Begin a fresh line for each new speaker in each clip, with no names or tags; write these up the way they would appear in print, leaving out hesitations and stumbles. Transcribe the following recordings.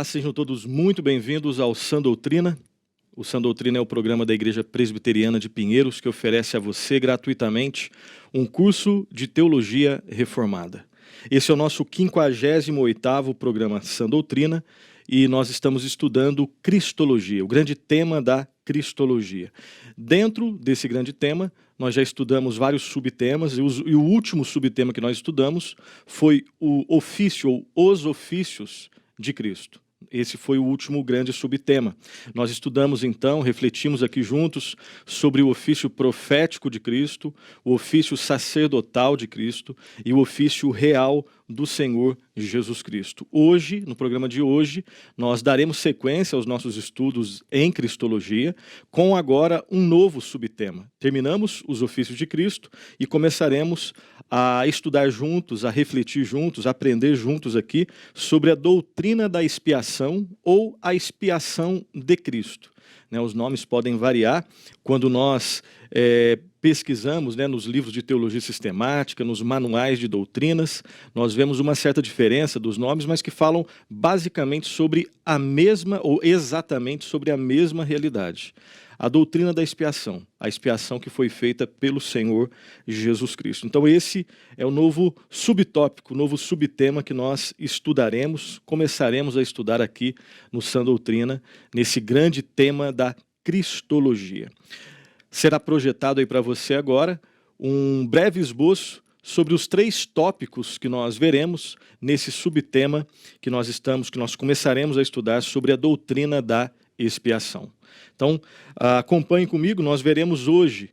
Olá, sejam todos muito bem-vindos ao Sã Doutrina. O Sã Doutrina é o programa da Igreja Presbiteriana de Pinheiros que oferece a você gratuitamente um curso de Teologia Reformada. Esse é o nosso 58º programa Sã Doutrina e nós estamos estudando Cristologia, o grande tema da Cristologia. Dentro desse grande tema, nós já estudamos vários subtemas e o último subtema que nós estudamos foi o ofício ou os ofícios de Cristo. Esse foi o último grande subtema. Nós estudamos então, refletimos aqui juntos sobre o ofício profético de Cristo, o ofício sacerdotal de Cristo e o ofício real do Senhor Jesus Cristo. Hoje, no programa de hoje, nós daremos sequência aos nossos estudos em Cristologia, com agora um novo subtema. Terminamos os ofícios de Cristo e começaremos a estudar juntos, a refletir juntos, a aprender juntos aqui sobre a doutrina da expiação ou a expiação de Cristo. Os nomes podem variar quando nós pesquisamos nos livros de teologia sistemática, nos manuais de doutrinas, nós vemos uma certa diferença dos nomes, mas que falam basicamente sobre a mesma ou exatamente sobre a mesma realidade. A doutrina da expiação, a expiação que foi feita pelo Senhor Jesus Cristo. Então esse é o novo subtópico, o novo subtema que nós estudaremos, começaremos a estudar aqui no Sã Doutrina, nesse grande tema da Cristologia. Será projetado aí para você agora um breve esboço sobre os 3 tópicos que nós veremos nesse subtema que nós começaremos a estudar sobre a doutrina da expiação. Então, acompanhe comigo, nós veremos hoje,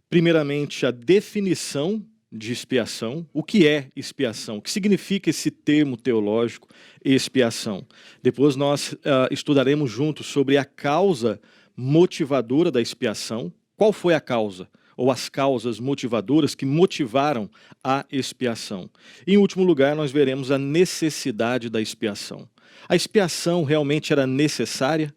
primeiramente, a definição de expiação, o que é expiação, o que significa esse termo teológico, expiação. Depois nós estudaremos juntos sobre a causa motivadora da expiação, qual foi a causa, ou as causas motivadoras que motivaram a expiação. E, em último lugar, nós veremos a necessidade da expiação. A expiação realmente era necessária?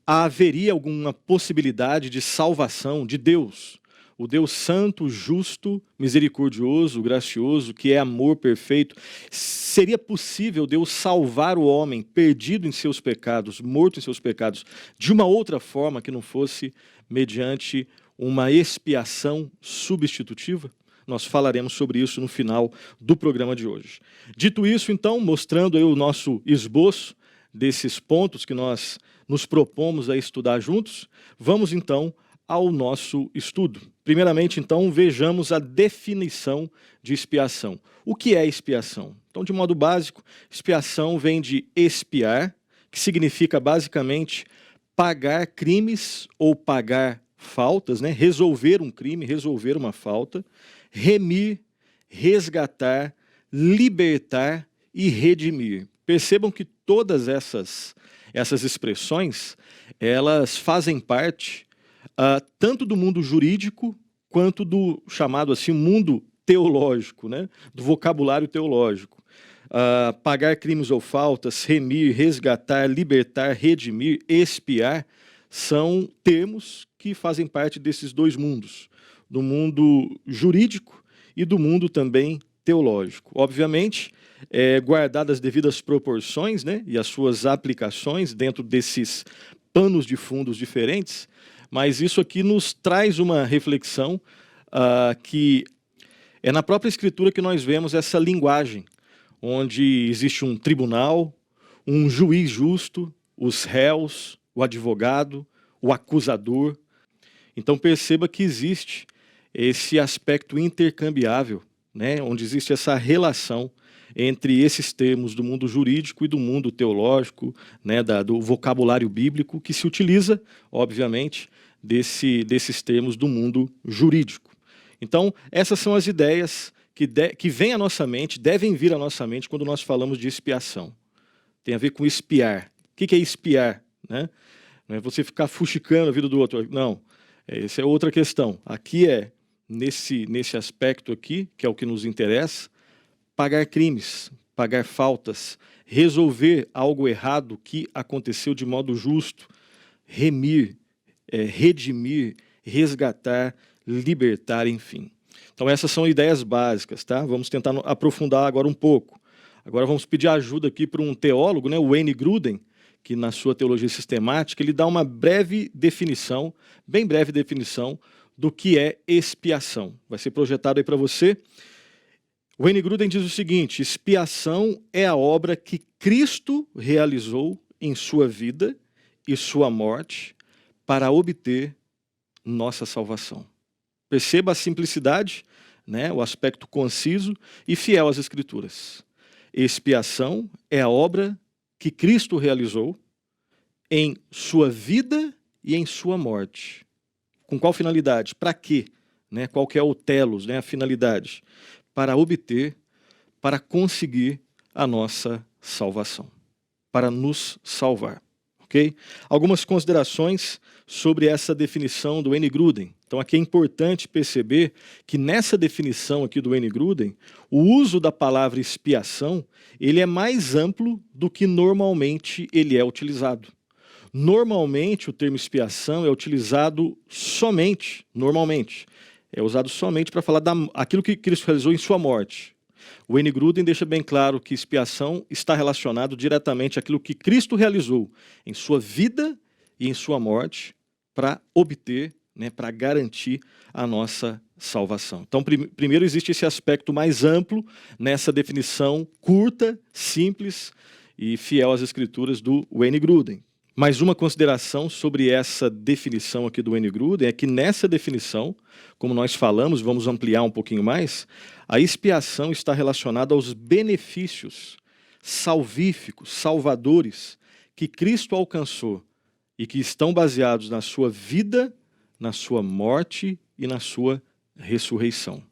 Haveria alguma possibilidade de salvação de Deus, o Deus santo, justo, misericordioso, gracioso, que é amor perfeito? Seria possível Deus salvar o homem perdido em seus pecados, morto em seus pecados, de uma outra forma que não fosse mediante uma expiação substitutiva? Nós falaremos sobre isso no final do programa de hoje. Dito isso, então, mostrando aí o nosso esboço desses pontos que nós nos propomos a estudar juntos, vamos então ao nosso estudo. Primeiramente, então, vejamos a definição de expiação. O que é expiação? Então, de modo básico, expiação vem de expiar, que significa basicamente pagar crimes ou pagar faltas, resolver um crime, resolver uma falta, remir, resgatar, libertar e redimir. Percebam que todas essas expressões, elas fazem parte tanto do mundo jurídico quanto do chamado assim mundo teológico, do vocabulário teológico. Pagar crimes ou faltas, remir, resgatar, libertar, redimir, expiar, são termos que fazem parte desses 2 mundos, do mundo jurídico e do mundo também teológico. Obviamente, guardadas as devidas proporções e as suas aplicações dentro desses panos de fundos diferentes, mas isso aqui nos traz uma reflexão que é na própria Escritura que nós vemos essa linguagem, onde existe um tribunal, um juiz justo, os réus, o advogado, o acusador. Então perceba que existe esse aspecto intercambiável, onde existe essa relação entre esses termos do mundo jurídico e do mundo teológico, do vocabulário bíblico, que se utiliza, obviamente, desses termos do mundo jurídico. Então, essas são as ideias que vêm à nossa mente, devem vir à nossa mente quando nós falamos de expiação. Tem a ver com espiar. O que é espiar? Não é você ficar fuxicando a vida do outro. Não, essa é outra questão. Aqui nesse aspecto aqui, que é o que nos interessa, pagar crimes, pagar faltas, resolver algo errado que aconteceu de modo justo, remir, redimir, resgatar, libertar, enfim. Então essas são ideias básicas, tá? Vamos tentar aprofundar agora um pouco. Agora vamos pedir ajuda aqui para um teólogo, o Wayne Grudem, que na sua teologia sistemática, ele dá uma breve definição, bem breve definição, do que é expiação. Vai ser projetado aí para você. Wayne Grudem diz o seguinte: expiação é a obra que Cristo realizou em sua vida e sua morte para obter nossa salvação. Perceba a simplicidade, né, o aspecto conciso e fiel às Escrituras. Expiação é a obra que Cristo realizou em sua vida e em sua morte. Com qual finalidade? Para quê? Né? Qual que é o telos, né? A finalidade? Para obter, para conseguir a nossa salvação. Para nos salvar. Okay? Algumas considerações sobre essa definição do Wayne Grudem. Então aqui é importante perceber que nessa definição aqui do Wayne Grudem, o uso da palavra expiação, ele é mais amplo do que normalmente ele é utilizado. Normalmente o termo expiação é utilizado somente, é usado somente para falar daquilo que Cristo realizou em sua morte. O Wayne Grudem deixa bem claro que expiação está relacionado diretamente àquilo que Cristo realizou em sua vida e em sua morte para obter, né, para garantir a nossa salvação. Então, primeiro existe esse aspecto mais amplo nessa definição curta, simples e fiel às Escrituras do Wayne Grudem. Mais uma consideração sobre essa definição aqui do Wayne Grudem é que nessa definição, como nós falamos, vamos ampliar um pouquinho mais, a expiação está relacionada aos benefícios salvíficos, salvadores, que Cristo alcançou e que estão baseados na sua vida, na sua morte e na sua ressurreição.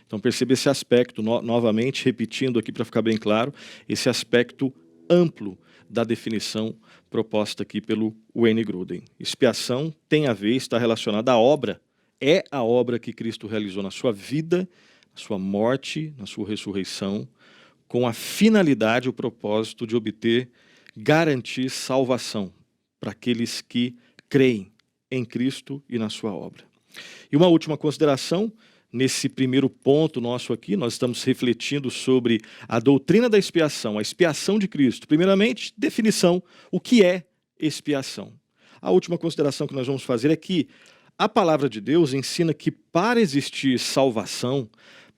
Então perceba esse aspecto, novamente repetindo aqui para ficar bem claro, esse aspecto amplo da definição proposta aqui pelo Wayne Grudem. Expiação tem a ver, está relacionada à obra, é a obra que Cristo realizou na sua vida, na sua morte, na sua ressurreição, com a finalidade, o propósito de obter, garantir salvação para aqueles que creem em Cristo e na sua obra. E uma última consideração, nesse primeiro ponto nosso aqui, nós estamos refletindo sobre a doutrina da expiação, a expiação de Cristo. Primeiramente, definição, o que é expiação? A última consideração que nós vamos fazer é que a palavra de Deus ensina que para existir salvação,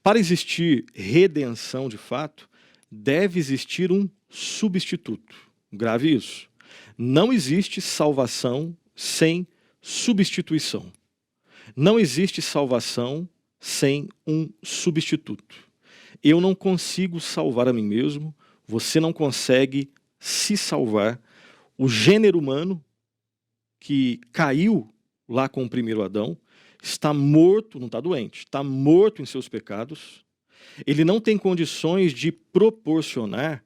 para existir redenção de fato, deve existir um substituto. Grave isso. Não existe salvação sem substituição. Não existe salvação sem um substituto. Eu não consigo salvar a mim mesmo, você não consegue se salvar. O gênero humano que caiu lá com o primeiro Adão está morto, não está doente, está morto em seus pecados. Ele não tem condições de proporcionar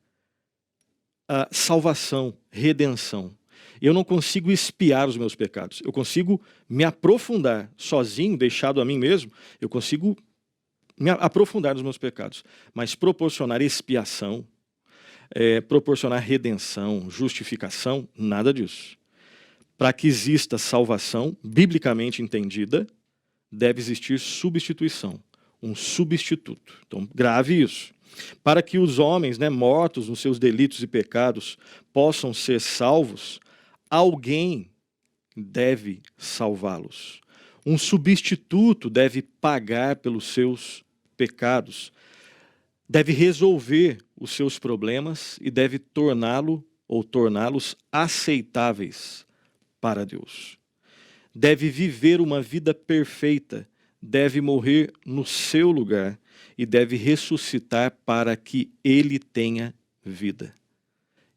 a salvação, redenção. Eu não consigo expiar os meus pecados. Eu consigo me aprofundar sozinho, deixado a mim mesmo, eu consigo me aprofundar nos meus pecados. Mas proporcionar expiação, proporcionar redenção, justificação, nada disso. Para que exista salvação, biblicamente entendida, deve existir substituição, um substituto. Então, grave isso. Para que os homens, né, mortos nos seus delitos e pecados possam ser salvos, alguém deve salvá-los. Um substituto deve pagar pelos seus pecados, deve resolver os seus problemas e deve torná-lo ou torná-los aceitáveis para Deus. Deve viver uma vida perfeita, deve morrer no seu lugar e deve ressuscitar para que ele tenha vida.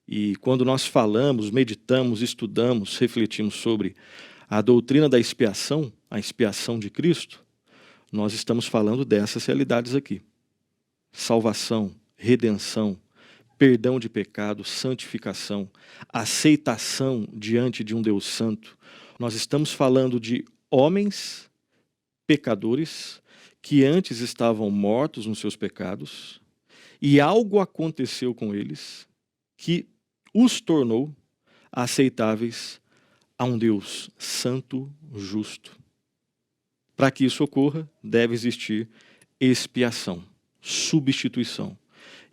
E quando nós falamos, meditamos, estudamos, refletimos sobre a doutrina da expiação, a expiação de Cristo, nós estamos falando dessas realidades aqui. Salvação, redenção, perdão de pecado, santificação, aceitação diante de um Deus santo. Nós estamos falando de homens pecadores que antes estavam mortos nos seus pecados e algo aconteceu com eles que os tornou aceitáveis a um Deus santo, justo. Para que isso ocorra, deve existir expiação, substituição.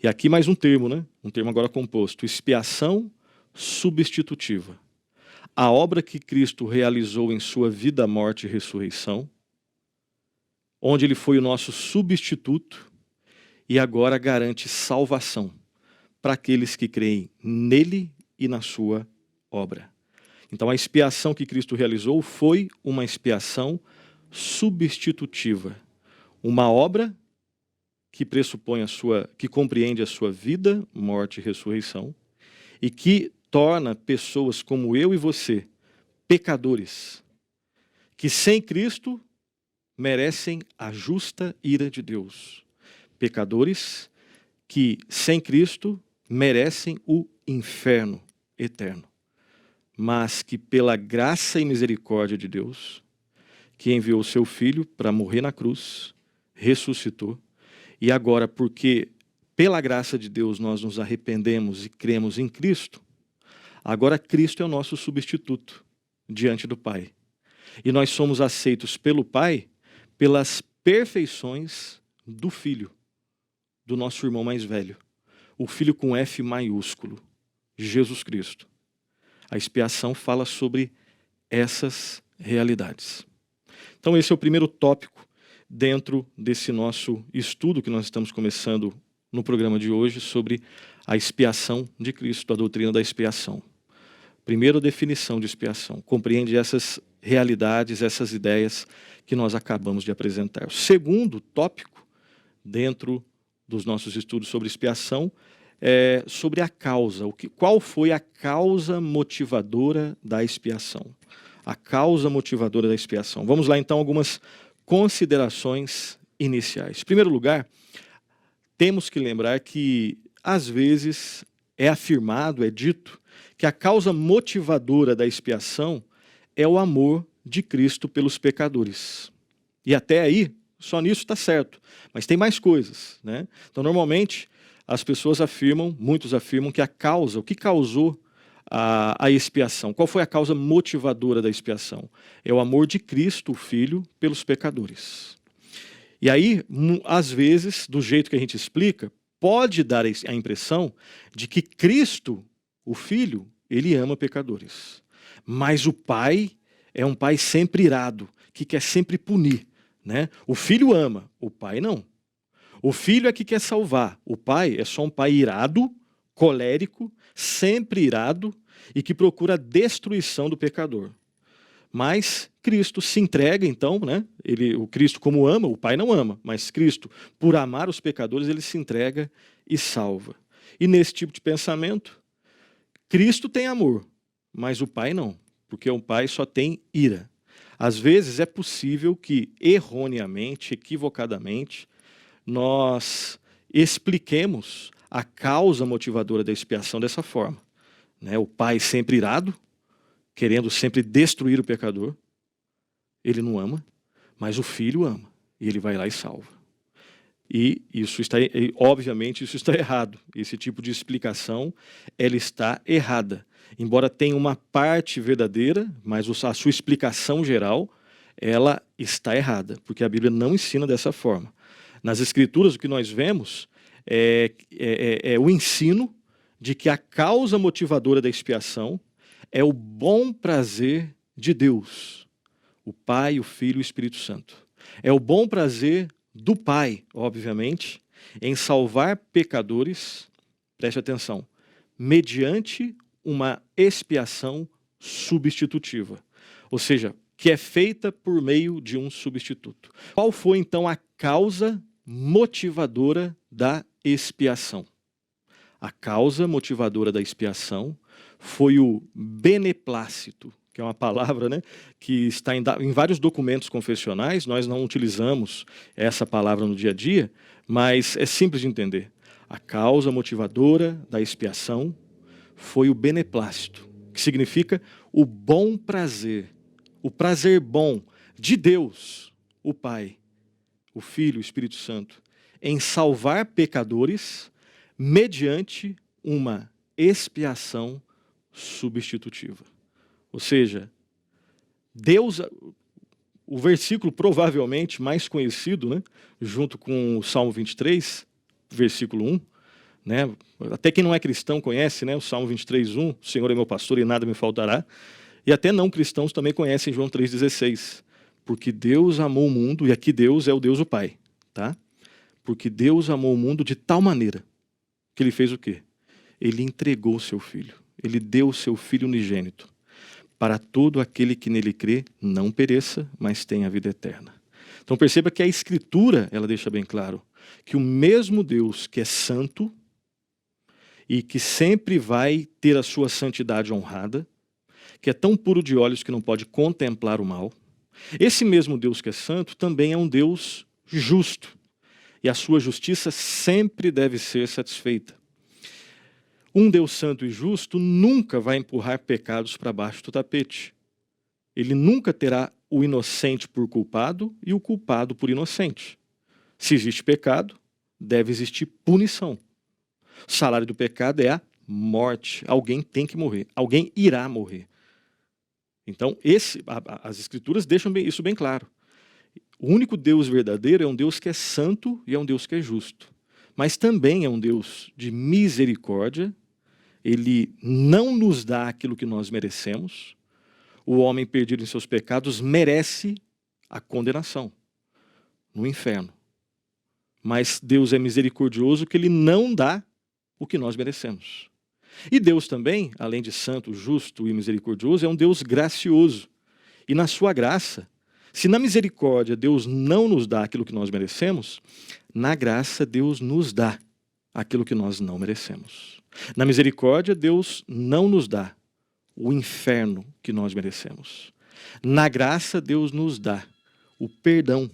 E aqui mais um termo, né? Um termo agora composto. Expiação substitutiva. A obra que Cristo realizou em sua vida, morte e ressurreição, onde ele foi o nosso substituto e agora garante salvação para aqueles que creem nele e na sua obra. Então a expiação que Cristo realizou foi uma expiação substitutiva. Uma obra que pressupõe que compreende a sua vida, morte e ressurreição, e que torna pessoas como eu e você pecadores, que sem Cristo merecem a justa ira de Deus. Pecadores que sem Cristo merecem o inferno eterno, mas que pela graça e misericórdia de Deus, que enviou o seu Filho para morrer na cruz, ressuscitou, e agora, porque pela graça de Deus nós nos arrependemos e cremos em Cristo, agora Cristo é o nosso substituto diante do Pai. E nós somos aceitos pelo Pai pelas perfeições do Filho, do nosso irmão mais velho. O Filho com F maiúsculo, Jesus Cristo. A expiação fala sobre essas realidades. Então esse é o primeiro tópico dentro desse nosso estudo que nós estamos começando no programa de hoje sobre a expiação de Cristo, a doutrina da expiação. Primeira definição de expiação, compreende essas realidades, essas ideias que nós acabamos de apresentar. O segundo tópico dentro dos nossos estudos sobre expiação é sobre a causa. Qual foi a causa motivadora da expiação? A causa motivadora da expiação. Vamos lá então algumas considerações iniciais. Em primeiro lugar, temos que lembrar que às vezes é afirmado, é dito, que a causa motivadora da expiação é o amor de Cristo pelos pecadores. E até aí, só nisso está certo. Mas tem mais coisas, né? Então, normalmente, as pessoas afirmam, muitos afirmam que a causa, o que causou a expiação, qual foi a causa motivadora da expiação? É o amor de Cristo, o Filho, pelos pecadores. E aí, às vezes, do jeito que a gente explica, pode dar a impressão de que Cristo, o Filho, ele ama pecadores. Mas o Pai é um Pai sempre irado, que quer sempre punir, né? O Filho ama, o Pai não. O Filho é que quer salvar, o Pai é só um Pai irado, colérico, sempre irado e que procura a destruição do pecador. Mas Cristo se entrega, então, né? O Cristo como ama, o Pai não ama, mas Cristo, por amar os pecadores, ele se entrega e salva. E nesse tipo de pensamento, Cristo tem amor, mas o Pai não, porque o Pai só tem ira. Às vezes é possível que, erroneamente, equivocadamente, nós expliquemos a causa motivadora da expiação dessa forma, né? O Pai sempre irado, querendo sempre destruir o pecador, ele não ama, mas o Filho ama, e ele vai lá e salva. E obviamente isso está errado. Esse tipo de explicação, ela está errada. Embora tenha uma parte verdadeira, mas a sua explicação geral, ela está errada, porque a Bíblia não ensina dessa forma. Nas Escrituras, o que nós vemos é o ensino de que a causa motivadora da expiação é o bom prazer de Deus, o Pai, o Filho e o Espírito Santo. É o bom prazer do Pai, obviamente, em salvar pecadores, preste atenção, mediante uma expiação substitutiva. Ou seja, que é feita por meio de um substituto. Qual foi, então, a causa motivadora da expiação? A causa motivadora da expiação foi o beneplácito, que é uma palavra, né, que está em vários documentos confessionais. Nós não utilizamos essa palavra no dia a dia, mas é simples de entender. A causa motivadora da expiação foi o beneplácito, que significa o bom prazer, o prazer bom de Deus, o Pai, o Filho, o Espírito Santo, em salvar pecadores mediante uma expiação substitutiva. Ou seja, Deus, o versículo provavelmente mais conhecido, né, junto com o Salmo 23, versículo 1, né? Até quem não é cristão conhece, né, o Salmo 23:1, o Senhor é meu pastor e nada me faltará. E até não cristãos também conhecem João 3,16. Porque Deus amou o mundo, e aqui Deus é o Deus o Pai, tá? Porque Deus amou o mundo de tal maneira que ele fez o quê? Ele entregou o seu filho. Ele deu o seu filho unigênito para todo aquele que nele crê não pereça, mas tenha a vida eterna. Então perceba que a Escritura, ela deixa bem claro que o mesmo Deus que é santo e que sempre vai ter a sua santidade honrada, que é tão puro de olhos que não pode contemplar o mal, esse mesmo Deus que é santo também é um Deus justo. E a sua justiça sempre deve ser satisfeita. Um Deus santo e justo nunca vai empurrar pecados para baixo do tapete. Ele nunca terá o inocente por culpado e o culpado por inocente. Se existe pecado, deve existir punição. O salário do pecado é a morte. Alguém tem que morrer. Alguém irá morrer. Então, as Escrituras deixam isso bem claro. O único Deus verdadeiro é um Deus que é santo e é um Deus que é justo. Mas também é um Deus de misericórdia. Ele não nos dá aquilo que nós merecemos. O homem perdido em seus pecados merece a condenação no inferno. Mas Deus é misericordioso que ele não dá o que nós merecemos. E Deus também, além de santo, justo e misericordioso, é um Deus gracioso. E na sua graça, se na misericórdia Deus não nos dá aquilo que nós merecemos, na graça Deus nos dá aquilo que nós não merecemos. Na misericórdia Deus não nos dá o inferno que nós merecemos. Na graça Deus nos dá o perdão,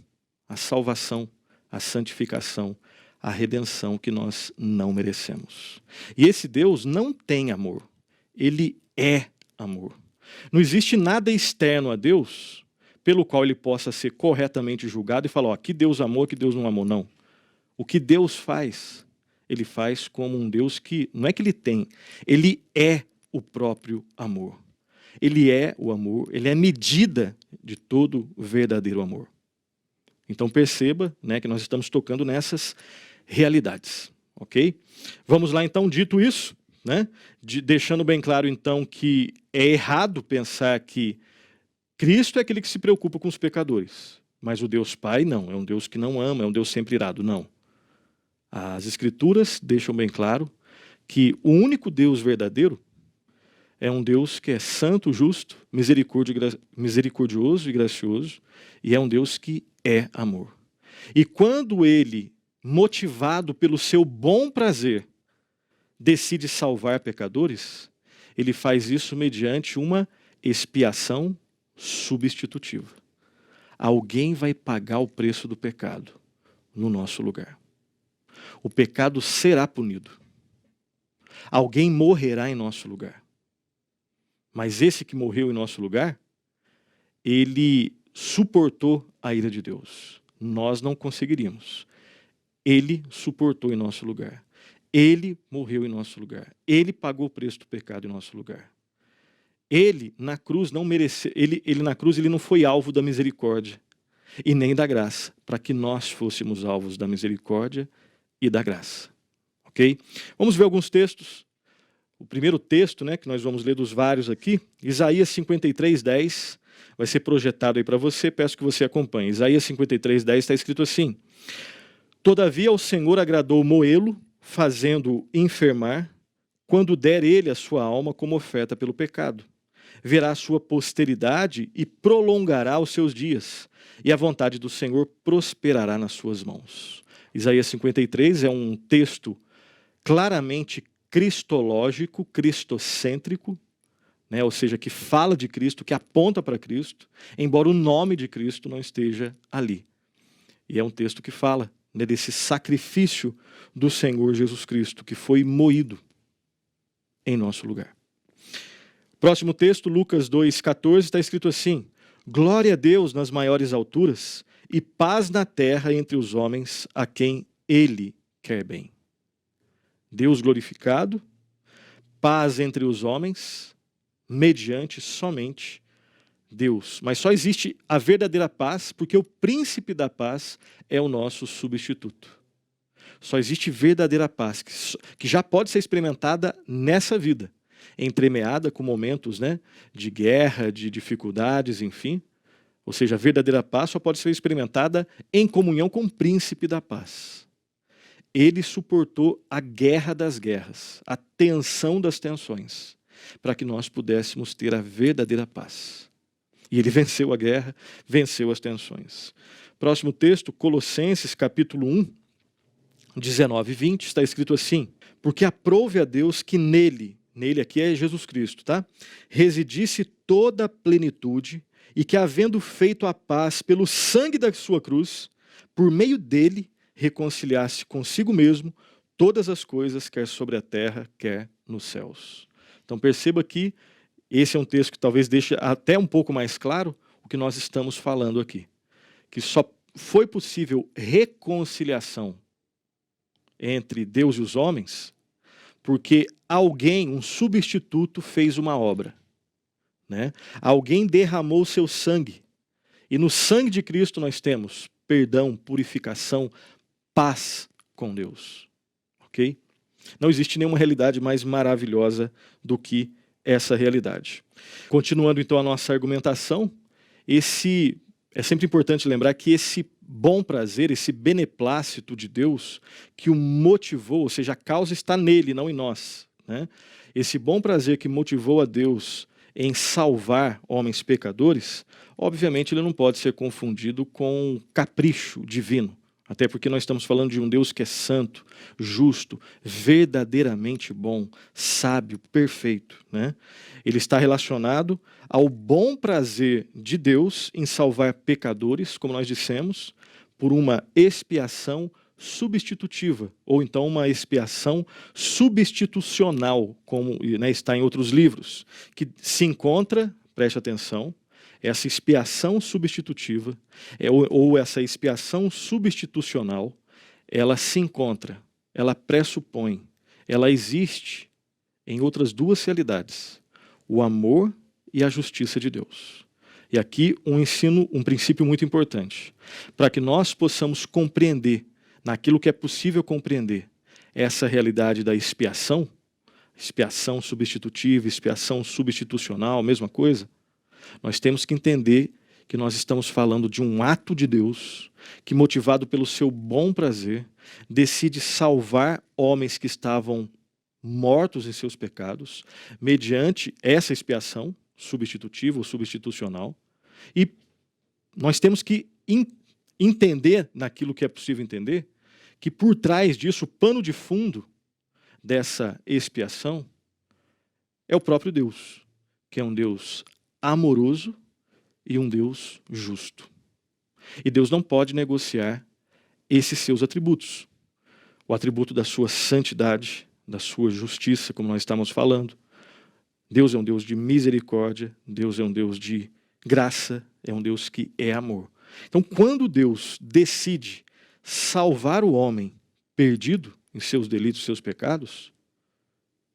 a salvação, a santificação, a redenção que nós não merecemos. E esse Deus não tem amor. Ele é amor. Não existe nada externo a Deus pelo qual ele possa ser corretamente julgado e falar, ó, que Deus amou, que Deus não amou, não. O que Deus faz, ele faz como um Deus que, não é que ele tem, ele é o próprio amor. Ele é o amor, ele é a medida de todo verdadeiro amor. Então perceba, né, que nós estamos tocando nessas realidades, ok? Vamos lá então, dito isso, né, deixando bem claro então que é errado pensar que Cristo é aquele que se preocupa com os pecadores, mas o Deus Pai não, é um Deus que não ama, é um Deus sempre irado, não. As Escrituras deixam bem claro que o único Deus verdadeiro é um Deus que é santo, justo, misericordioso e gracioso, e é um Deus que é amor. E quando ele, motivado pelo seu bom prazer, decide salvar pecadores, ele faz isso mediante uma expiação substitutiva. Alguém vai pagar o preço do pecado no nosso lugar. O pecado será punido. Alguém morrerá em nosso lugar. Mas esse que morreu em nosso lugar, ele suportou a ira de Deus. Nós não conseguiríamos. Ele suportou em nosso lugar. Ele morreu em nosso lugar. Ele pagou o preço do pecado em nosso lugar. Ele na cruz não mereceu, ele na cruz ele não foi alvo da misericórdia e nem da graça, para que nós fôssemos alvos da misericórdia e da graça. OK? Vamos ver alguns textos. O primeiro texto, né, que nós vamos ler dos vários aqui, Isaías 53:10, vai ser projetado aí para você, peço que você acompanhe. Isaías 53:10 está escrito assim: Todavia o Senhor agradou moê-lo, fazendo-o enfermar, quando der ele a sua alma como oferta pelo pecado. Verá a sua posteridade e prolongará os seus dias, e a vontade do Senhor prosperará nas suas mãos. Isaías 53 é um texto claramente cristológico, cristocêntrico, né? Ou seja, que fala de Cristo, que aponta para Cristo, embora o nome de Cristo não esteja ali. E é um texto que fala, né, desse sacrifício do Senhor Jesus Cristo, que foi moído em nosso lugar. Próximo texto, Lucas 2,14, está escrito assim: Glória a Deus nas maiores alturas e paz na terra entre os homens a quem Ele quer bem. Deus glorificado, paz entre os homens, mediante somente Deus. Mas só existe a verdadeira paz porque o príncipe da paz é o nosso substituto. Só existe verdadeira paz, que já pode ser experimentada nessa vida, entremeada com momentos, né, de guerra, de dificuldades, enfim. Ou seja, a verdadeira paz só pode ser experimentada em comunhão com o príncipe da paz. Ele suportou a guerra das guerras, a tensão das tensões, para que nós pudéssemos ter a verdadeira paz. E ele venceu a guerra, venceu as tensões. Próximo texto, Colossenses capítulo 1, 19 e 20, está escrito assim: porque aprouve a Deus que nele aqui é Jesus Cristo, tá? Residisse toda a plenitude, e que, havendo feito a paz pelo sangue da sua cruz, por meio dele reconciliasse consigo mesmo todas as coisas, quer sobre a terra, quer nos céus. Então perceba que esse é um texto que talvez deixe até um pouco mais claro o que nós estamos falando aqui. Que só foi possível reconciliação entre Deus e os homens porque alguém, um substituto, fez uma obra. Né? Alguém derramou o seu sangue. E no sangue de Cristo nós temos perdão, purificação, paz com Deus. Ok? Não existe nenhuma realidade mais maravilhosa do que essa realidade. Continuando então a nossa argumentação, é sempre importante lembrar que esse bom prazer, esse beneplácito de Deus que o motivou, ou seja, a causa está nele, não em nós. Né? Esse bom prazer que motivou a Deus em salvar homens pecadores, obviamente ele não pode ser confundido com capricho divino. Até porque nós estamos falando de um Deus que é santo, justo, verdadeiramente bom, sábio, perfeito. Né? Ele está relacionado ao bom prazer de Deus em salvar pecadores, como nós dissemos, por uma expiação substitutiva, ou então uma expiação substitucional, como, né, está em outros livros, que se encontra, preste atenção, essa expiação substitutiva, ou essa expiação substitucional, ela se encontra, ela pressupõe, ela existe em outras duas realidades, o amor e a justiça de Deus. E aqui um princípio muito importante, para que nós possamos compreender, naquilo que é possível compreender, essa realidade da expiação substitutiva, expiação substitucional, mesma coisa, nós temos que entender que nós estamos falando de um ato de Deus que, motivado pelo seu bom prazer, decide salvar homens que estavam mortos em seus pecados, mediante essa expiação substitutiva ou substitucional. E nós temos que entender, naquilo que é possível entender, que por trás disso, o pano de fundo dessa expiação é o próprio Deus, que é um Deus amoroso e um Deus justo. E Deus não pode negociar esses seus atributos. O atributo da sua santidade, da sua justiça, como nós estamos falando. Deus é um Deus de misericórdia, Deus é um Deus de graça, é um Deus que é amor. Então, quando Deus decide salvar o homem perdido em seus delitos, seus pecados,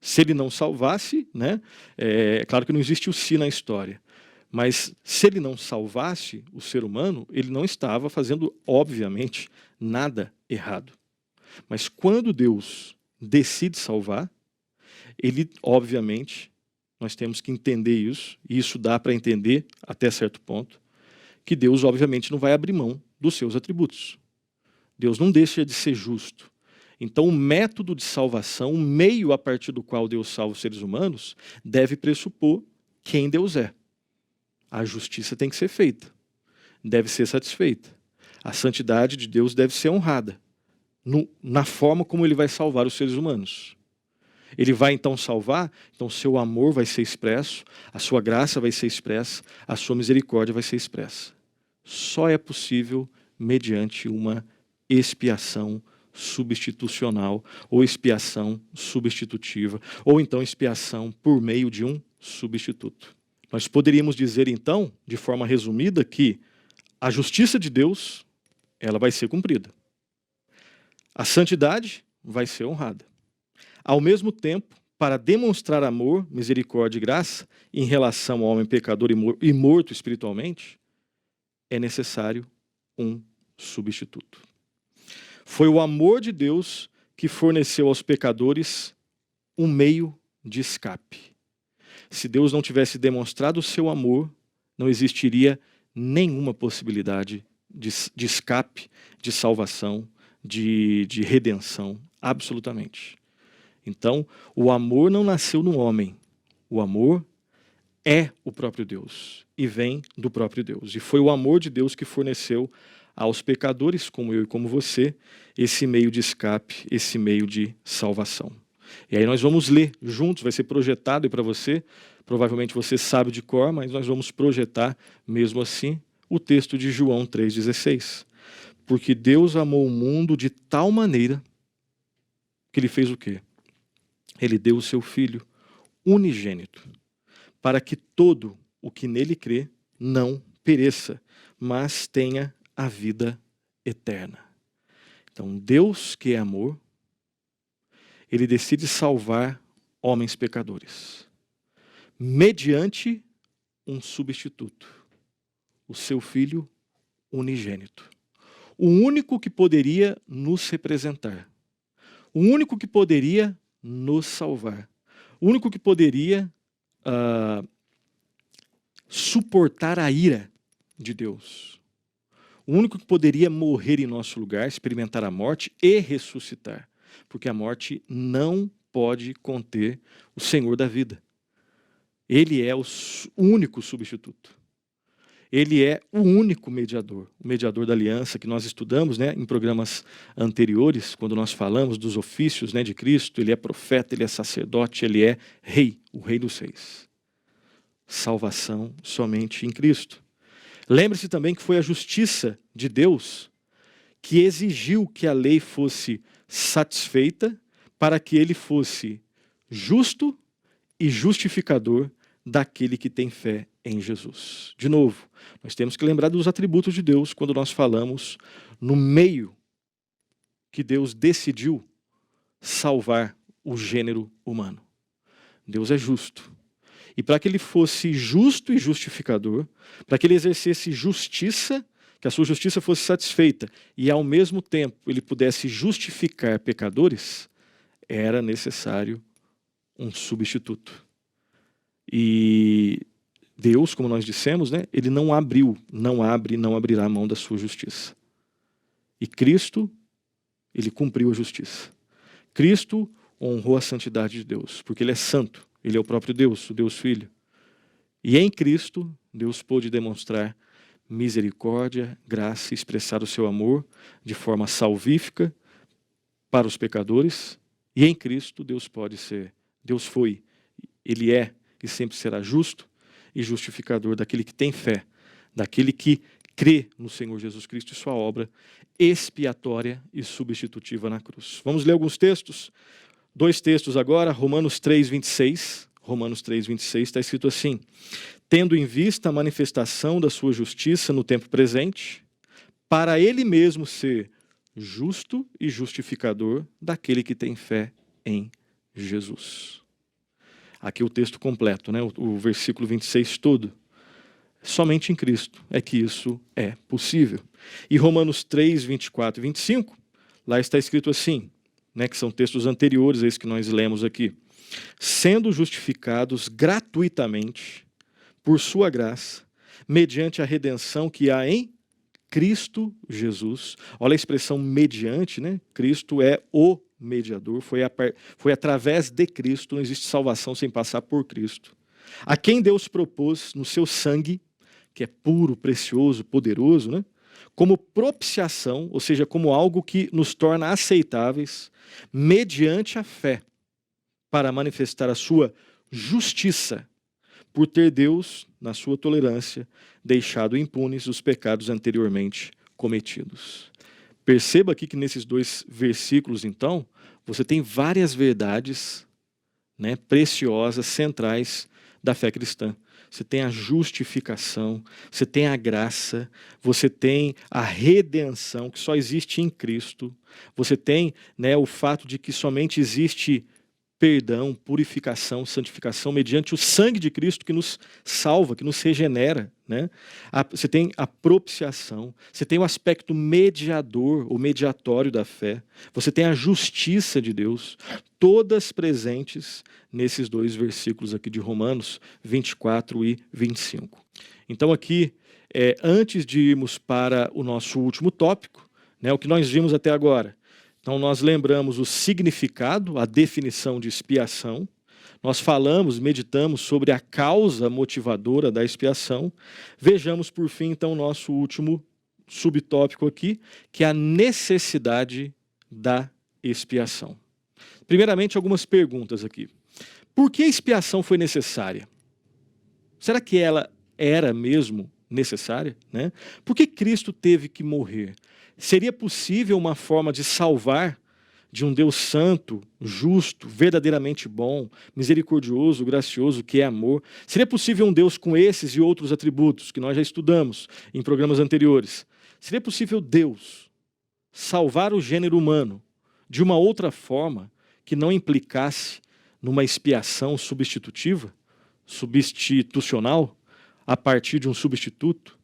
se ele não salvasse, né, é claro que não existe o si na história, mas se ele não salvasse o ser humano, ele não estava fazendo, obviamente, nada errado. Mas quando Deus decide salvar, ele, obviamente, nós temos que entender isso, e isso dá para entender, até certo ponto, que Deus, obviamente, não vai abrir mão dos seus atributos. Deus não deixa de ser justo. Então, o método de salvação, o meio a partir do qual Deus salva os seres humanos, deve pressupor quem Deus é. A justiça tem que ser feita, deve ser satisfeita. A santidade de Deus deve ser honrada, na forma como ele vai salvar os seres humanos. Ele vai então salvar, então seu amor vai ser expresso, a sua graça vai ser expressa, a sua misericórdia vai ser expressa. Só é possível mediante uma expiação substitucional, ou expiação substitutiva, ou então expiação por meio de um substituto. Nós poderíamos dizer então, de forma resumida, que a justiça de Deus, ela vai ser cumprida. A santidade vai ser honrada. Ao mesmo tempo, para demonstrar amor, misericórdia e graça em relação ao homem pecador e morto espiritualmente, é necessário um substituto. Foi o amor de Deus que forneceu aos pecadores um meio de escape. Se Deus não tivesse demonstrado o seu amor, não existiria nenhuma possibilidade de escape, de salvação, de redenção, absolutamente. Então, o amor não nasceu no homem. O amor é o próprio Deus e vem do próprio Deus. E foi o amor de Deus que forneceu aos pecadores, como eu e como você, esse meio de escape, esse meio de salvação. E aí nós vamos ler juntos, vai ser projetado aí para você, provavelmente você sabe de cor, mas nós vamos projetar mesmo assim o texto de João 3,16. Porque Deus amou o mundo de tal maneira que ele fez o quê? Ele deu o seu Filho unigênito, para que todo o que nele crê não pereça, mas tenha a vida eterna. Então, Deus, que é amor, ele decide salvar homens pecadores, mediante um substituto, o seu Filho unigênito. O único que poderia nos representar, o único que poderia nos salvar, o único que poderia suportar a ira de Deus, o único que poderia morrer em nosso lugar, experimentar a morte e ressuscitar, porque a morte não pode conter o Senhor da vida. Ele é o único substituto. Ele é o único mediador, o mediador da aliança que nós estudamos, né, em programas anteriores, quando nós falamos dos ofícios, né, de Cristo. Ele é profeta, ele é sacerdote, ele é rei, o rei dos reis. Salvação somente em Cristo. Lembre-se também que foi a justiça de Deus que exigiu que a lei fosse satisfeita para que ele fosse justo e justificador daquele que tem fé em Jesus. De novo, nós temos que lembrar dos atributos de Deus quando nós falamos no meio que Deus decidiu salvar o gênero humano. Deus é justo. E para que ele fosse justo e justificador, para que ele exercesse justiça, que a sua justiça fosse satisfeita e ao mesmo tempo ele pudesse justificar pecadores, era necessário um substituto. E Deus, como nós dissemos, né, ele não abriu, não abre, não abrirá a mão da sua justiça. E Cristo, ele cumpriu a justiça. Cristo honrou a santidade de Deus, porque ele é santo, ele é o próprio Deus, o Deus Filho. E em Cristo, Deus pôde demonstrar misericórdia, graça e expressar o seu amor de forma salvífica para os pecadores. E em Cristo, Deus foi, ele é e sempre será justo e justificador daquele que tem fé, daquele que crê no Senhor Jesus Cristo e sua obra expiatória e substitutiva na cruz. Vamos ler alguns textos? 2 textos agora, Romanos 3,26. Romanos 3,26 está escrito assim: tendo em vista a manifestação da sua justiça no tempo presente, para ele mesmo ser justo e justificador daquele que tem fé em Jesus. Aqui o texto completo, né? O versículo 26 todo. Somente em Cristo é que isso é possível. E Romanos 3, 24 e 25, lá está escrito assim, né, que são textos anteriores a esse que nós lemos aqui. Sendo justificados gratuitamente por sua graça, mediante a redenção que há em Cristo Jesus. Olha a expressão mediante, né? Cristo é o mediador, foi através de Cristo, não existe salvação sem passar por Cristo. A quem Deus propôs no seu sangue, que é puro, precioso, poderoso, né? Como propiciação, ou seja, como algo que nos torna aceitáveis, mediante a fé, para manifestar a sua justiça, por ter Deus, na sua tolerância, deixado impunes os pecados anteriormente cometidos. Perceba aqui que nesses 2 versículos, então, você tem várias verdades, né, preciosas, centrais da fé cristã. Você tem a justificação, você tem a graça, você tem a redenção, que só existe em Cristo. Você tem, né, o fato de que somente existe perdão, purificação, santificação mediante o sangue de Cristo que nos salva, que nos regenera, né? Você tem a propiciação, você tem o aspecto mediador, o mediatório da fé, você tem a justiça de Deus, todas presentes nesses dois versículos aqui de Romanos 24 e 25. Então aqui, antes de irmos para o nosso último tópico, né, o que nós vimos até agora, então nós lembramos o significado, a definição de expiação, nós falamos, meditamos sobre a causa motivadora da expiação, vejamos por fim então o nosso último subtópico aqui, que é a necessidade da expiação. Primeiramente, algumas perguntas aqui. Por que a expiação foi necessária? Será que ela era mesmo necessária, né? Por que Cristo teve que morrer? Seria possível uma forma de salvar de um Deus santo, justo, verdadeiramente bom, misericordioso, gracioso, que é amor? Seria possível um Deus com esses e outros atributos que nós já estudamos em programas anteriores? Seria possível Deus salvar o gênero humano de uma outra forma que não implicasse numa expiação substitutiva, substitucional, a partir de um substituto?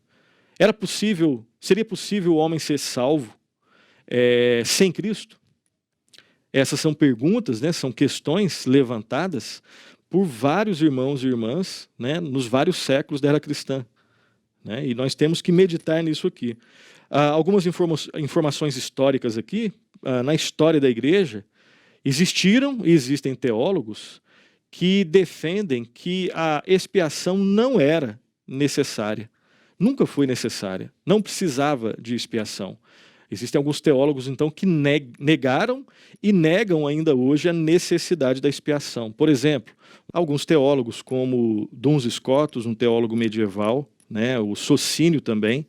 Seria possível o homem ser salvo sem Cristo? Essas são perguntas, né, são questões levantadas por vários irmãos e irmãs, né, nos vários séculos da era cristã, né, e nós temos que meditar nisso aqui. Algumas informações históricas aqui, na história da igreja, existiram e existem teólogos que defendem que a expiação não era necessária. Nunca foi necessária, não precisava de expiação. Existem alguns teólogos, então, que negaram e negam ainda hoje a necessidade da expiação. Por exemplo, alguns teólogos, como Duns Scotus, um teólogo medieval, né, o Sociniano também,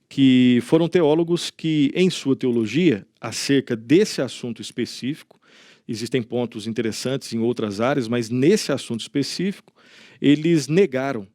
que foram teólogos que, em sua teologia, acerca desse assunto específico, existem pontos interessantes em outras áreas, mas nesse assunto específico, eles negaram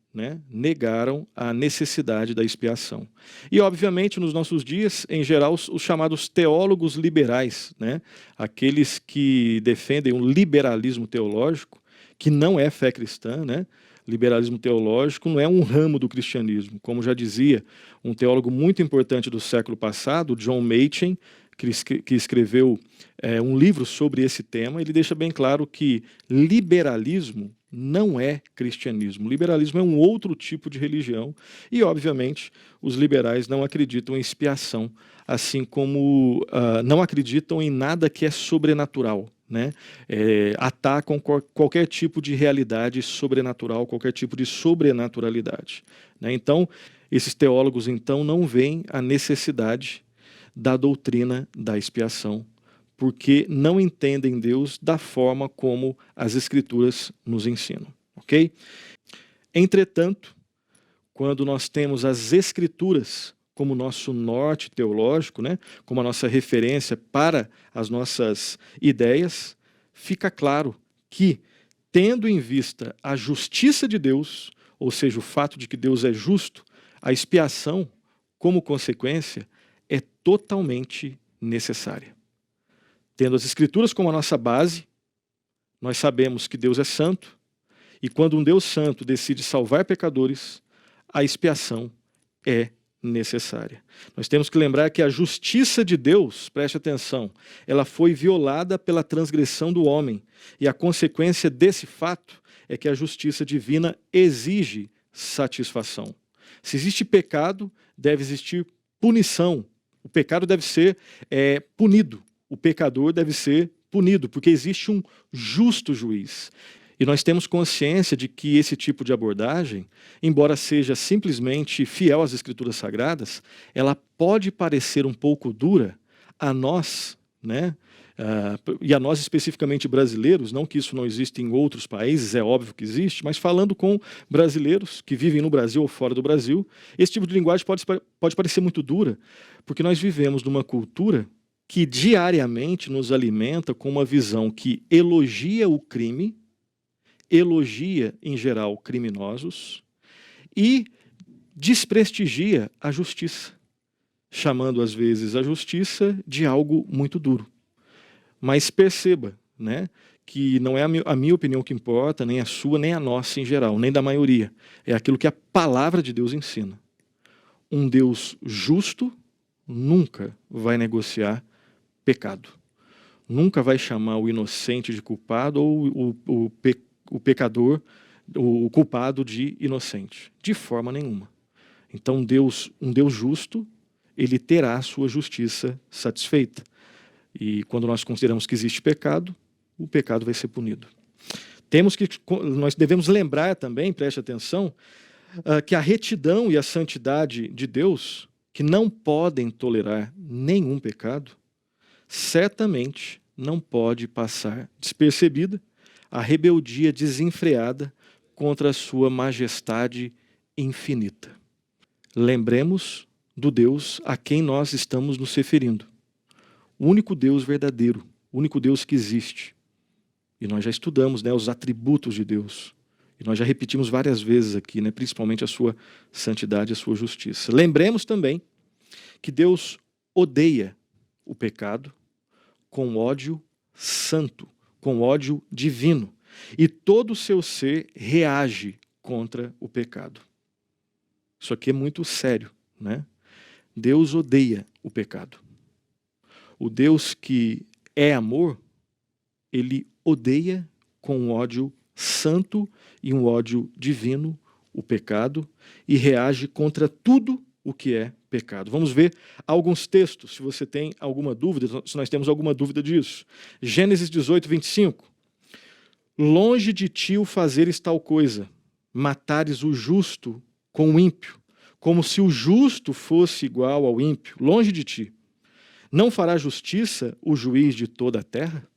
a necessidade da expiação. E, obviamente, nos nossos dias, em geral, os chamados teólogos liberais, né? Aqueles que defendem um liberalismo teológico, que não é fé cristã, né? Liberalismo teológico não é um ramo do cristianismo. Como já dizia um teólogo muito importante do século passado, John Machen, que escreveu um livro sobre esse tema, ele deixa bem claro que liberalismo não é cristianismo. Liberalismo é um outro tipo de religião e, obviamente, os liberais não acreditam em expiação, assim como não acreditam em nada que é sobrenatural, né? Atacam qualquer tipo de realidade sobrenatural, qualquer tipo de sobrenaturalidade, né? Então, esses teólogos então não veem a necessidade da doutrina da expiação, porque não entendem Deus da forma como as Escrituras nos ensinam, ok? Entretanto, quando nós temos as Escrituras como nosso norte teológico, né, como a nossa referência para as nossas ideias, fica claro que, tendo em vista a justiça de Deus, ou seja, o fato de que Deus é justo, a expiação, como consequência, é totalmente necessária. Tendo as Escrituras como a nossa base, nós sabemos que Deus é santo, e quando um Deus santo decide salvar pecadores, a expiação é necessária. Nós temos que lembrar que a justiça de Deus, preste atenção, ela foi violada pela transgressão do homem, e a consequência desse fato é que a justiça divina exige satisfação. Se existe pecado, deve existir punição. O pecado deve ser punido. O pecador deve ser punido, porque existe um justo juiz. E nós temos consciência de que esse tipo de abordagem, embora seja simplesmente fiel às Escrituras Sagradas, ela pode parecer um pouco dura a nós, né? E a nós especificamente brasileiros, não que isso não exista em outros países, é óbvio que existe, mas falando com brasileiros que vivem no Brasil ou fora do Brasil, esse tipo de linguagem pode parecer muito dura, porque nós vivemos numa cultura que diariamente nos alimenta com uma visão que elogia o crime, elogia, em geral, criminosos e desprestigia a justiça, chamando, às vezes, a justiça de algo muito duro. Mas perceba, né, que não é a minha opinião que importa, nem a sua, nem a nossa em geral, nem da maioria. É aquilo que a palavra de Deus ensina. Um Deus justo nunca vai negociar pecado. Nunca vai chamar o inocente de culpado ou o pecador, o culpado de inocente. De forma nenhuma. Então, um Deus justo, ele terá a sua justiça satisfeita. E quando nós consideramos que existe pecado, o pecado vai ser punido. Nós devemos lembrar também, preste atenção, que a retidão e a santidade de Deus, que não podem tolerar nenhum pecado, certamente não pode passar despercebida a rebeldia desenfreada contra a sua majestade infinita. Lembremos do Deus a quem nós estamos nos referindo. O único Deus verdadeiro, o único Deus que existe. E nós já estudamos, né, os atributos de Deus. E nós já repetimos várias vezes aqui, né, principalmente a sua santidade e a sua justiça. Lembremos também que Deus odeia o pecado com ódio santo, com ódio divino. E todo o seu ser reage contra o pecado. Isso aqui é muito sério, né? Deus odeia o pecado. O Deus que é amor, ele odeia com um ódio santo e um ódio divino o pecado e reage contra tudo o que é pecado. Vamos ver alguns textos, se você tem alguma dúvida, se nós temos alguma dúvida disso. Gênesis 18, 25. Longe de ti o fazeres tal coisa, matares o justo com o ímpio, como se o justo fosse igual ao ímpio, longe de ti. Não fará justiça o juiz de toda a terra?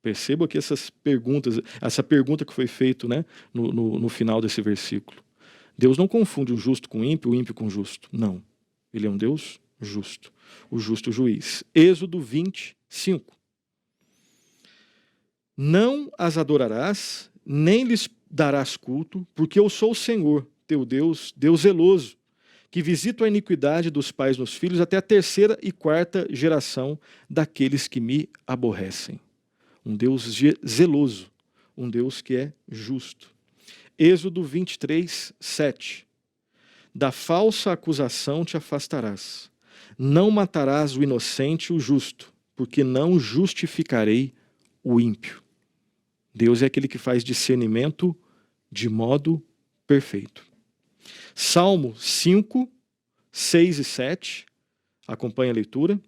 Perceba que essa pergunta que foi feita, né, no final desse versículo. Deus não confunde o justo com o ímpio com o justo. Não. Ele é um Deus justo. O justo juiz. Êxodo 25. Não as adorarás, nem lhes darás culto, porque eu sou o Senhor, teu Deus, Deus zeloso, que visito a iniquidade dos pais nos filhos até a 3ª e 4ª geração daqueles que me aborrecem. Um Deus zeloso, um Deus que é justo. Êxodo 23, 7. Da falsa acusação te afastarás. Não matarás o inocente e o justo, porque não justificarei o ímpio. Deus é aquele que faz discernimento de modo perfeito. Salmo 5, 6 e 7. Acompanhe a leitura.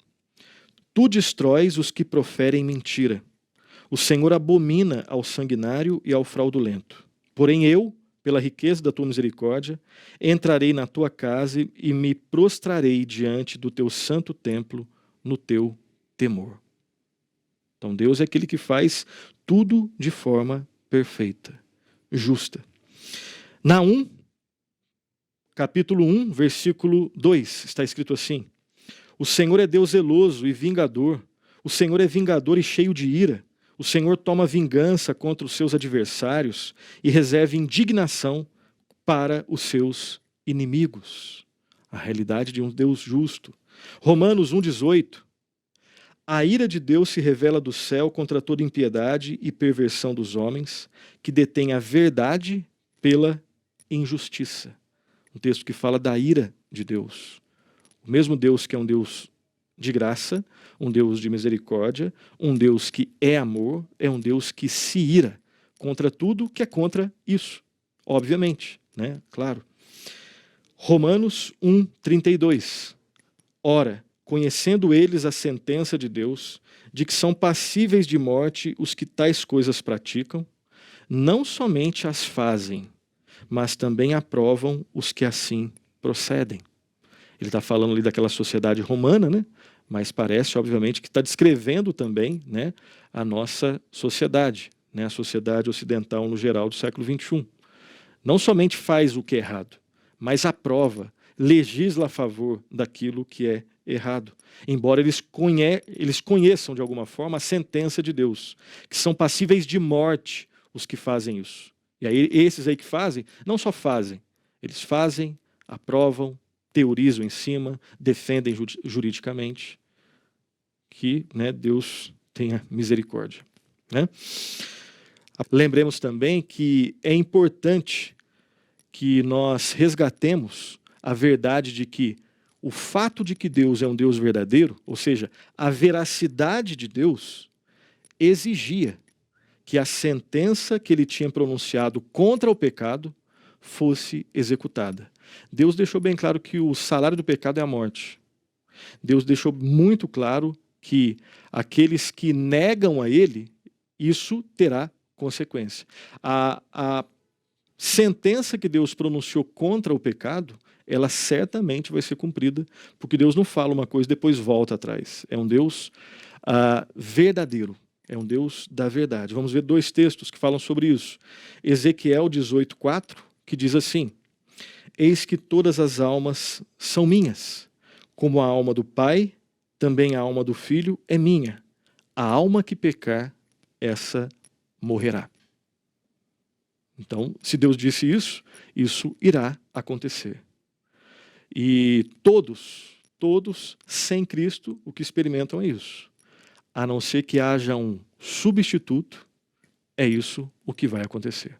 Tu destróis os que proferem mentira. O Senhor abomina ao sanguinário e ao fraudulento. Porém eu, pela riqueza da tua misericórdia, entrarei na tua casa e me prostrarei diante do teu santo templo no teu temor. Então Deus é aquele que faz tudo de forma perfeita, justa. Naum, capítulo 1, versículo 2, está escrito assim: O Senhor é Deus zeloso e vingador. O Senhor é vingador e cheio de ira. O Senhor toma vingança contra os seus adversários e reserva indignação para os seus inimigos. A realidade de um Deus justo. Romanos 1,18. A ira de Deus se revela do céu contra toda impiedade e perversão dos homens, que detêm a verdade pela injustiça. Um texto que fala da ira de Deus. O mesmo Deus que é um Deus de graça, um Deus de misericórdia, um Deus que é amor, é um Deus que se ira contra tudo que é contra isso. Obviamente, né? Claro. Romanos 1:32. Ora, conhecendo eles a sentença de Deus, de que são passíveis de morte os que tais coisas praticam, não somente as fazem, mas também aprovam os que assim procedem. Ele está falando ali daquela sociedade romana, né? Mas parece, obviamente, que está descrevendo também, né, a nossa sociedade, né, a sociedade ocidental no geral do século XXI. Não somente faz o que é errado, mas aprova, legisla a favor daquilo que é errado. Embora eles conheçam de alguma forma a sentença de Deus, que são passíveis de morte os que fazem isso. E aí esses aí que fazem, não só fazem, eles fazem, aprovam, teorizam em cima, defendem juridicamente. Que, né, Deus tenha misericórdia. né? Lembremos também que é importante que nós resgatemos a verdade de que o fato de que Deus é um Deus verdadeiro, ou seja, a veracidade de Deus, exigia que a sentença que ele tinha pronunciado contra o pecado fosse executada. Deus deixou bem claro que o salário do pecado é a morte. Deus deixou muito claro que aqueles que negam a ele, isso terá consequência. A sentença que Deus pronunciou contra o pecado, ela certamente vai ser cumprida, porque Deus não fala uma coisa e depois volta atrás. É um Deus verdadeiro, é um Deus da verdade. Vamos ver 2 textos que falam sobre isso. Ezequiel 18:4, que diz assim: eis que todas as almas são minhas, como a alma do Pai, também a alma do Filho é minha. A alma que pecar, essa morrerá. Então, se Deus disse isso, isso irá acontecer. E todos sem Cristo, o que experimentam é isso. A não ser que haja um substituto, é isso o que vai acontecer.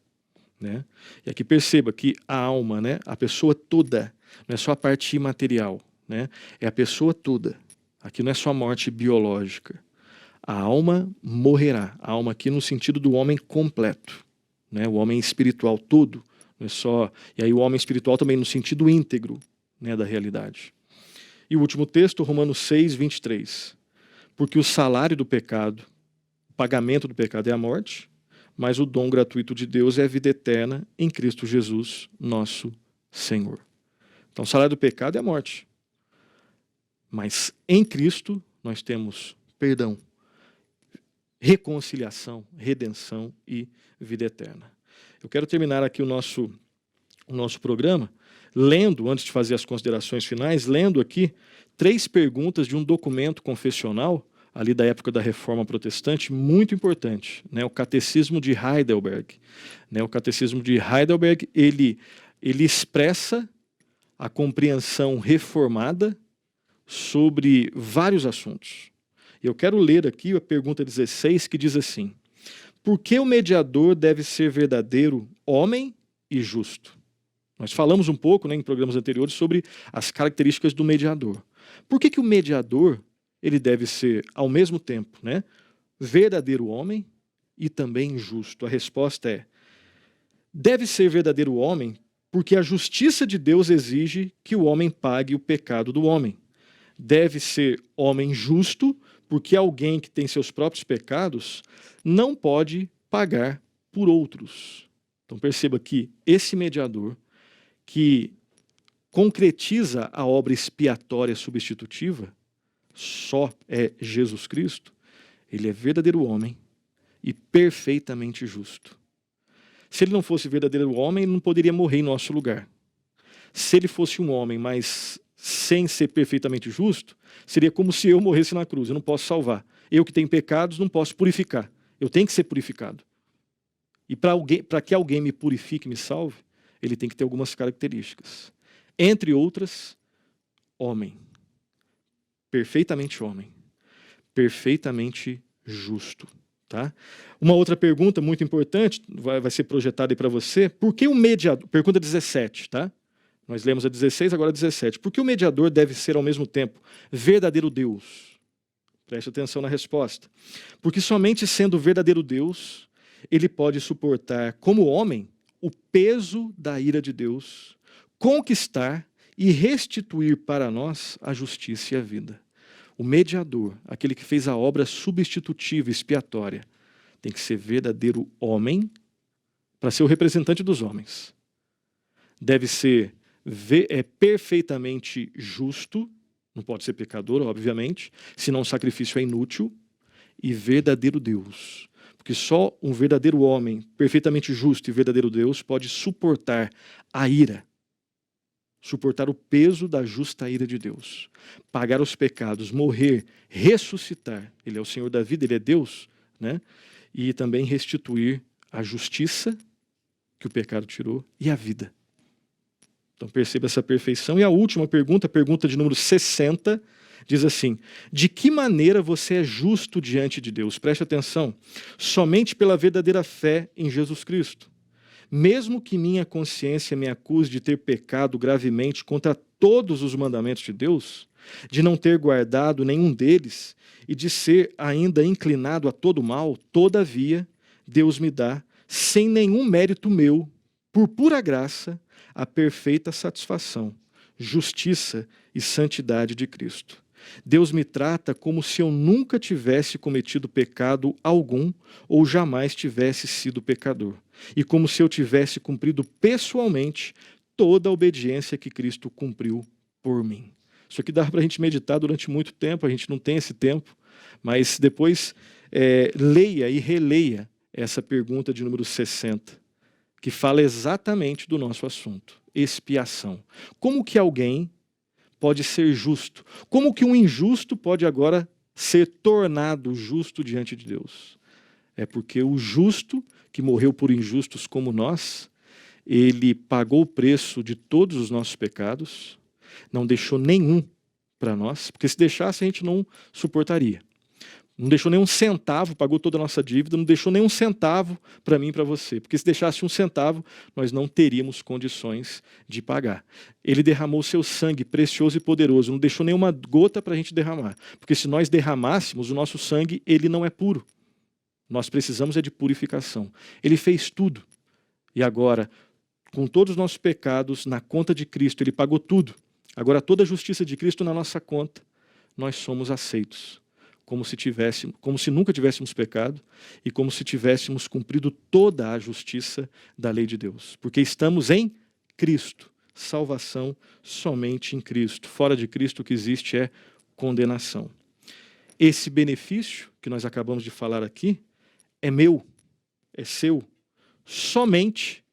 Né? E aqui perceba que a alma, né, a pessoa toda, não é só a parte imaterial, né, é a pessoa toda. Aqui não é só a morte biológica. A alma morrerá. A alma aqui no sentido do homem completo. Né, o homem espiritual todo, não é só, e aí o homem espiritual também no sentido íntegro, né, da realidade. E o último texto, Romanos 6:23. Porque o salário do pecado, o pagamento do pecado é a morte, mas o dom gratuito de Deus é a vida eterna em Cristo Jesus, nosso Senhor. Então o salário do pecado é a morte, mas em Cristo nós temos perdão, reconciliação, redenção e vida eterna. Eu quero terminar aqui o nosso programa lendo, antes de fazer as considerações finais, lendo aqui 3 perguntas de um documento confessional ali da época da Reforma Protestante, muito importante, né? O Catecismo de Heidelberg. Né? O Catecismo de Heidelberg, ele expressa a compreensão reformada sobre vários assuntos. Eu quero ler aqui a pergunta 16, que diz assim: por que o mediador deve ser verdadeiro, homem e justo? Nós falamos um pouco, né, em programas anteriores sobre as características do mediador. Por que o mediador ele deve ser, ao mesmo tempo, né, verdadeiro homem e também justo? A resposta é: deve ser verdadeiro homem porque a justiça de Deus exige que o homem pague o pecado do homem. Deve ser homem justo porque alguém que tem seus próprios pecados não pode pagar por outros. Então perceba que esse mediador que concretiza a obra expiatória substitutiva só é Jesus Cristo. Ele é verdadeiro homem e perfeitamente justo. Se ele não fosse verdadeiro homem, ele não poderia morrer em nosso lugar. Se ele fosse um homem, mas sem ser perfeitamente justo, seria como se eu morresse na cruz. Eu não posso salvar. Eu que tenho pecados não posso purificar. Eu tenho que ser purificado. E para que alguém me purifique, me salve, ele tem que ter algumas características. Entre outras, homem. Perfeitamente homem. Perfeitamente justo. Tá? Uma outra pergunta muito importante, vai ser projetada aí para você. Por que o mediador... Pergunta 17, tá? Nós lemos a 16, agora a 17. Por que o mediador deve ser ao mesmo tempo verdadeiro Deus? Preste atenção na resposta. Porque somente sendo verdadeiro Deus, ele pode suportar como homem o peso da ira de Deus, conquistar e restituir para nós a justiça e a vida. O mediador, aquele que fez a obra substitutiva, expiatória, tem que ser verdadeiro homem para ser o representante dos homens. Deve ser perfeitamente justo, não pode ser pecador, obviamente, senão o sacrifício é inútil, e verdadeiro Deus. Porque só um verdadeiro homem, perfeitamente justo e verdadeiro Deus, pode suportar a ira, suportar o peso da justa ira de Deus, pagar os pecados, morrer, ressuscitar. Ele é o Senhor da vida, ele é Deus, né? E também restituir a justiça que o pecado tirou e a vida. Então perceba essa perfeição. E a última pergunta, a pergunta de número 60, Diz assim: de que maneira você é justo diante de Deus? Preste atenção. Somente pela verdadeira fé em Jesus Cristo. Mesmo que minha consciência me acuse de ter pecado gravemente contra todos os mandamentos de Deus, de não ter guardado nenhum deles e de ser ainda inclinado a todo mal, todavia, Deus me dá, sem nenhum mérito meu, por pura graça, a perfeita satisfação, justiça e santidade de Cristo. Deus me trata como se eu nunca tivesse cometido pecado algum ou jamais tivesse sido pecador, e como se eu tivesse cumprido pessoalmente toda a obediência que Cristo cumpriu por mim. Isso aqui dá para a gente meditar durante muito tempo, a gente não tem esse tempo, mas depois leia e releia essa pergunta de número 60, que fala exatamente do nosso assunto, expiação. Como que alguém pode ser justo? Como que um injusto pode agora ser tornado justo diante de Deus? É porque o justo, que morreu por injustos como nós, ele pagou o preço de todos os nossos pecados, não deixou nenhum para nós, porque se deixasse a gente não suportaria. Não deixou nenhum centavo, pagou toda a nossa dívida, não deixou nenhum centavo para mim e para você, porque se deixasse um centavo, nós não teríamos condições de pagar. Ele derramou seu sangue precioso e poderoso, não deixou nenhuma gota para a gente derramar, porque se nós derramássemos o nosso sangue, ele não é puro. Nós precisamos de purificação. Ele fez tudo. E agora, com todos os nossos pecados na conta de Cristo, ele pagou tudo. Agora toda a justiça de Cristo na nossa conta, nós somos aceitos. Como se nunca tivéssemos pecado e como se tivéssemos cumprido toda a justiça da lei de Deus. Porque estamos em Cristo. Salvação somente em Cristo. Fora de Cristo o que existe é condenação. Esse benefício que nós acabamos de falar aqui é meu, é seu, somente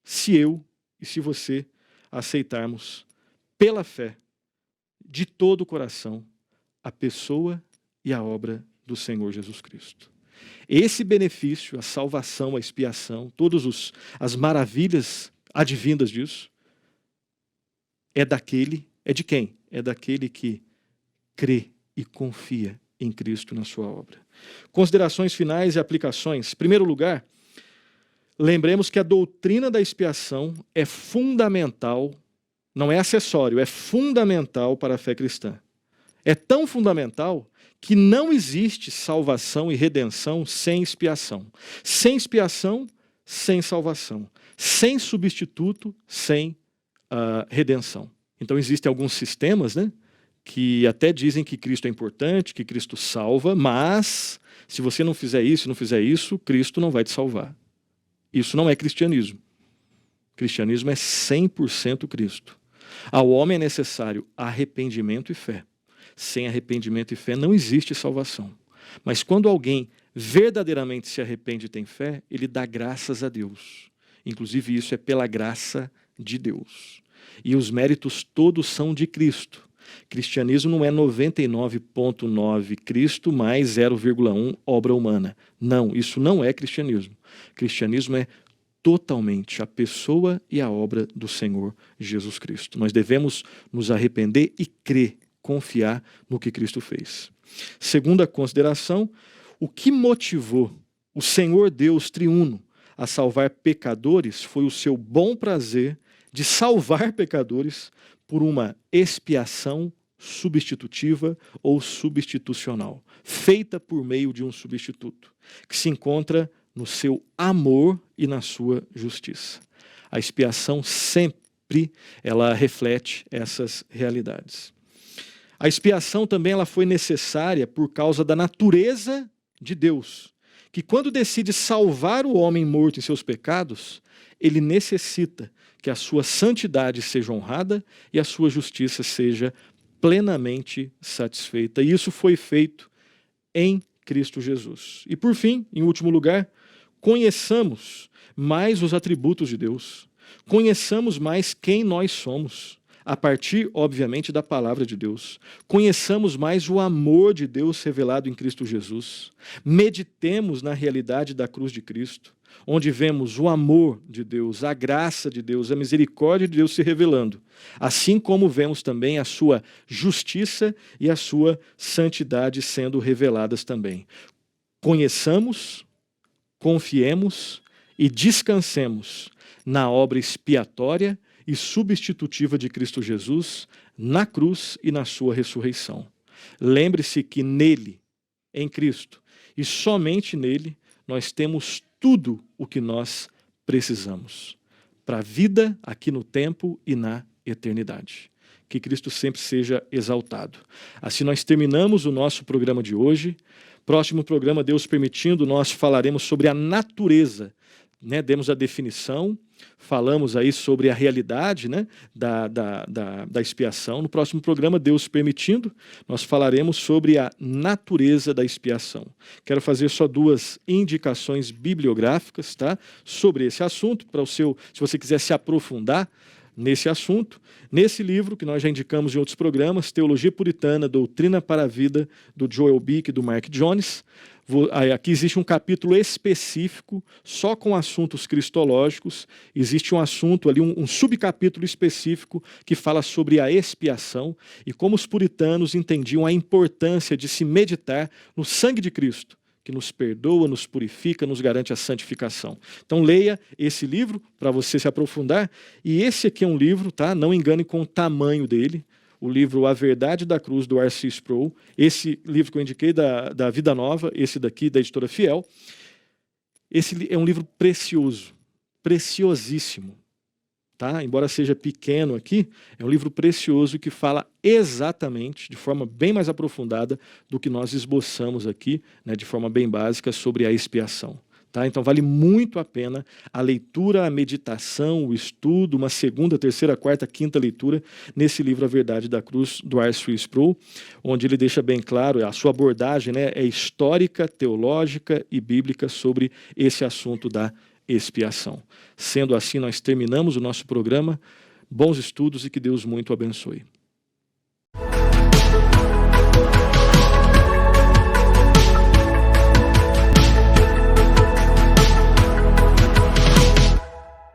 se eu e se você aceitarmos pela fé, de todo o coração, a pessoa e a obra do Senhor Jesus Cristo. Esse benefício, a salvação, a expiação, todas as maravilhas advindas disso, é de quem? É daquele que crê e confia em Cristo na sua obra. Considerações finais e aplicações. Em primeiro lugar, lembremos que a doutrina da expiação é fundamental, não é acessório, é fundamental para a fé cristã. É tão fundamental que não existe salvação e redenção sem expiação. Sem expiação, sem salvação. Sem substituto, sem redenção. Então existem alguns sistemas, né, que até dizem que Cristo é importante, que Cristo salva, mas se você não fizer isso, Cristo não vai te salvar. Isso não é cristianismo. Cristianismo é 100% Cristo. Ao homem é necessário arrependimento e fé. Sem arrependimento e fé não existe salvação. Mas quando alguém verdadeiramente se arrepende e tem fé, ele dá graças a Deus. Inclusive isso é pela graça de Deus. E os méritos todos são de Cristo. Cristianismo não é 99,9 Cristo mais 0,1 obra humana. Não, isso não é cristianismo. Cristianismo é totalmente a pessoa e a obra do Senhor Jesus Cristo. Nós devemos nos arrepender e crer, confiar no que Cristo fez. Segunda consideração, o que motivou o Senhor Deus triuno a salvar pecadores foi o seu bom prazer de salvar pecadores por uma expiação substitutiva ou substitucional, feita por meio de um substituto, que se encontra no seu amor e na sua justiça. A expiação sempre ela reflete essas realidades. A expiação também ela foi necessária por causa da natureza de Deus, que quando decide salvar o homem morto em seus pecados, ele necessita que a sua santidade seja honrada e a sua justiça seja plenamente satisfeita. E isso foi feito em Cristo Jesus. E por fim, em último lugar, conheçamos mais os atributos de Deus. Conheçamos mais quem nós somos, a partir, obviamente, da palavra de Deus. Conheçamos mais o amor de Deus revelado em Cristo Jesus. Meditemos na realidade da cruz de Cristo. onde vemos o amor de Deus, a graça de Deus, a misericórdia de Deus se revelando, assim como vemos também a sua justiça e a sua santidade sendo reveladas também. Conheçamos, confiemos e descansemos na obra expiatória e substitutiva de Cristo Jesus, na cruz e na sua ressurreição. Lembre-se que nele, em Cristo, e somente nele, nós temos tudo o que nós precisamos para a vida aqui no tempo e na eternidade. Que Cristo sempre seja exaltado. Assim nós terminamos o nosso programa de hoje. Próximo programa, Deus permitindo, nós falaremos sobre a natureza, né? Demos a definição, falamos aí sobre a realidade, né? da expiação. No próximo programa, Deus permitindo, nós falaremos sobre a natureza da expiação. Quero fazer só 2 indicações bibliográficas, tá? Sobre esse assunto, se você quiser se aprofundar nesse assunto. Nesse livro, que nós já indicamos em outros programas, Teologia Puritana, Doutrina para a Vida, do Joel Bick e do Mark Jones. Aqui existe um capítulo específico só com assuntos cristológicos. Existe um assunto ali, um subcapítulo específico que fala sobre a expiação e como os puritanos entendiam a importância de se meditar no sangue de Cristo, que nos perdoa, nos purifica, nos garante a santificação. Então leia esse livro para você se aprofundar. E esse aqui é um livro, tá? Não engane com o tamanho dele. O livro A Verdade da Cruz, do R.C. Sproul. Esse livro que eu indiquei da Vida Nova, esse daqui da Editora Fiel. Esse é um livro precioso, preciosíssimo. Tá? Embora seja pequeno aqui, é um livro precioso que fala exatamente, de forma bem mais aprofundada do que nós esboçamos aqui, né, de forma bem básica, sobre a expiação. Tá? Então vale muito a pena a leitura, a meditação, o estudo, uma segunda, terceira, quarta, quinta leitura nesse livro A Verdade da Cruz, do R.C. Sproul, onde ele deixa bem claro, a sua abordagem, né, é histórica, teológica e bíblica sobre esse assunto da expiação. Sendo assim, nós terminamos o nosso programa. Bons estudos e que Deus muito abençoe.